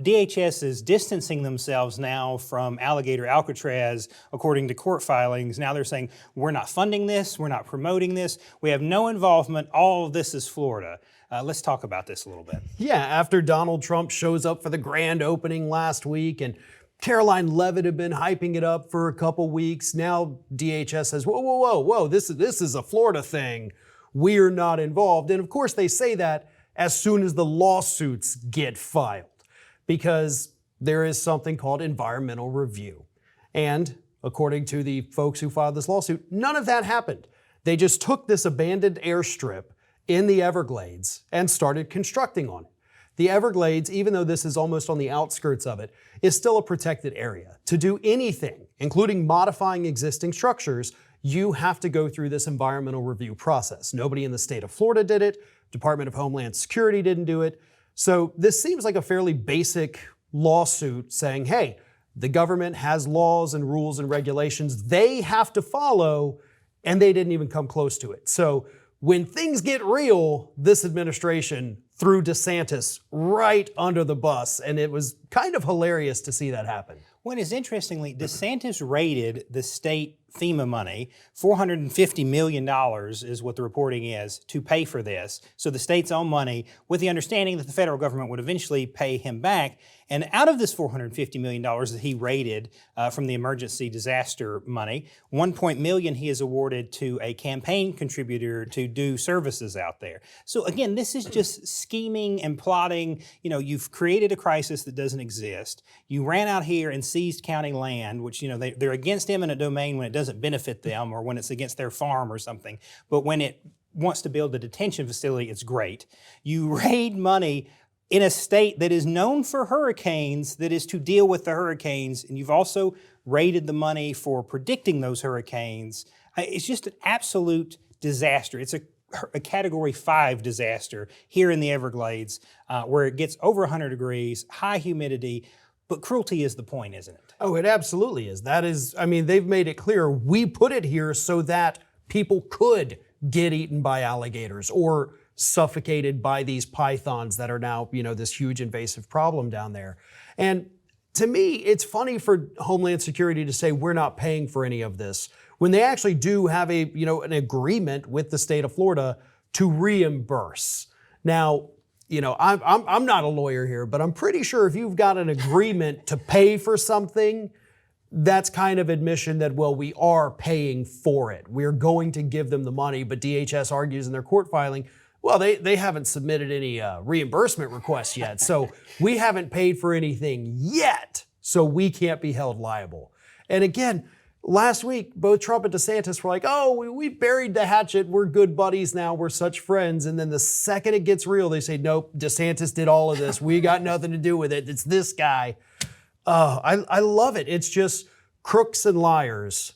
DHS is distancing themselves now from Alligator Alcatraz, according to court filings. Now they're saying, we're not funding this, we're not promoting this, we have no involvement, all of this is Florida. Let's talk about this a little bit. Yeah, after Donald Trump shows up for the grand opening last week and Caroline Leavitt had been hyping it up for a couple weeks, now DHS says, whoa, this is a Florida thing. We're not involved. And of course they say that as soon as the lawsuits get filed, because there is something called environmental review. And according to the folks who filed this lawsuit, none of that happened. They just took this abandoned airstrip in the Everglades and started constructing on it. The Everglades, even though this is almost on the outskirts of it, is still a protected area. To do anything, including modifying existing structures, you have to go through this environmental review process. Nobody in the state of Florida did it. Department of Homeland Security didn't do it. So this seems like a fairly basic lawsuit saying, hey, the government has laws and rules and regulations they have to follow, and they didn't even come close to it. So when things get real, this administration threw DeSantis right under the bus, and it was kind of hilarious to see that happen. Well, it's interestingly, DeSantis raided the state FEMA money, $450 million is what the reporting is, to pay for this. So the state's own money, with the understanding that the federal government would eventually pay him back. And out of this $450 million that he raided from the emergency disaster money, $1 million he has awarded to a campaign contributor to do services out there. So again, this is just scheming and plotting. You know, you've created a crisis that doesn't exist. You ran out here and seized county land, which, you know, they're against eminent domain when it doesn't benefit them or when it's against their farm or something. But when it wants to build a detention facility, it's great. You raid money in a state that is known for hurricanes, that is to deal with the hurricanes, and you've also raided the money for predicting those hurricanes. It's just an absolute disaster. It's a Category 5 disaster here in the Everglades, where it gets over 100 degrees, high humidity, but cruelty is the point, isn't it? Oh, it absolutely is. That is, I mean, they've made it clear, we put it here so that people could get eaten by alligators or suffocated by these pythons that are now, you know, this huge invasive problem down there. And to me, it's funny for Homeland Security to say we're not paying for any of this when they actually do have a, you know, an agreement with the state of Florida to reimburse. Now, you know, I'm not a lawyer here, but I'm pretty sure if you've got an agreement to pay for something, that's kind of admission that, well, we are paying for it. We're going to give them the money, but DHS argues in their court filing, well, they haven't submitted any reimbursement requests yet, so we haven't paid for anything yet, so we can't be held liable. And again, last week, both Trump and DeSantis were like, oh, we buried the hatchet, we're good buddies now, we're such friends. And then the second it gets real, they say, nope, DeSantis did all of this, we got nothing to do with it, it's this guy. I love it. It's just crooks and liars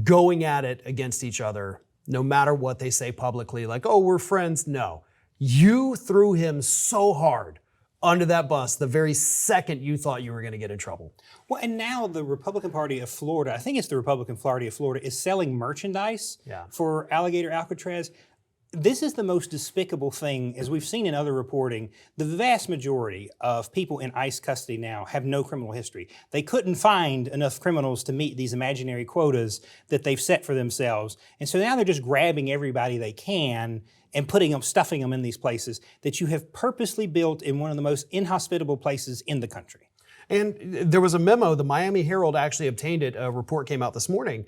going at it against each other, no matter what they say publicly, like, oh, we're friends. No, you threw him so hard under that bus the very second you thought you were going to get in trouble. Well, and now the Republican Party of Florida, I think it's the Republican Party of Florida, is selling merchandise for Alligator Alcatraz. This is the most despicable thing, as we've seen in other reporting. The vast majority of people in ICE custody now have no criminal history. They couldn't find enough criminals to meet these imaginary quotas that they've set for themselves. And so now they're just grabbing everybody they can and stuffing them in these places that you have purposely built in one of the most inhospitable places in the country. And there was a memo, the Miami Herald actually obtained it, a report came out this morning,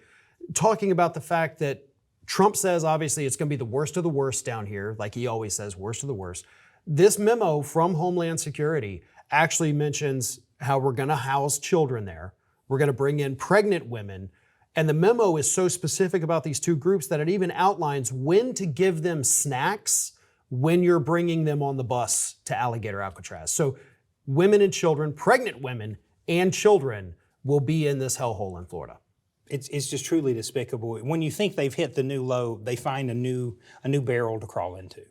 talking about the fact that Trump says, obviously, it's going to be the worst of the worst down here, like he always says, worst of the worst. This memo from Homeland Security actually mentions how we're going to house children there. We're going to bring in pregnant women. And the memo is so specific about these two groups that it even outlines when to give them snacks when you're bringing them on the bus to Alligator Alcatraz. So women and children, pregnant women and children, will be in this hellhole in Florida. It's just truly despicable. When you think they've hit the new low, they find a new barrel to crawl into.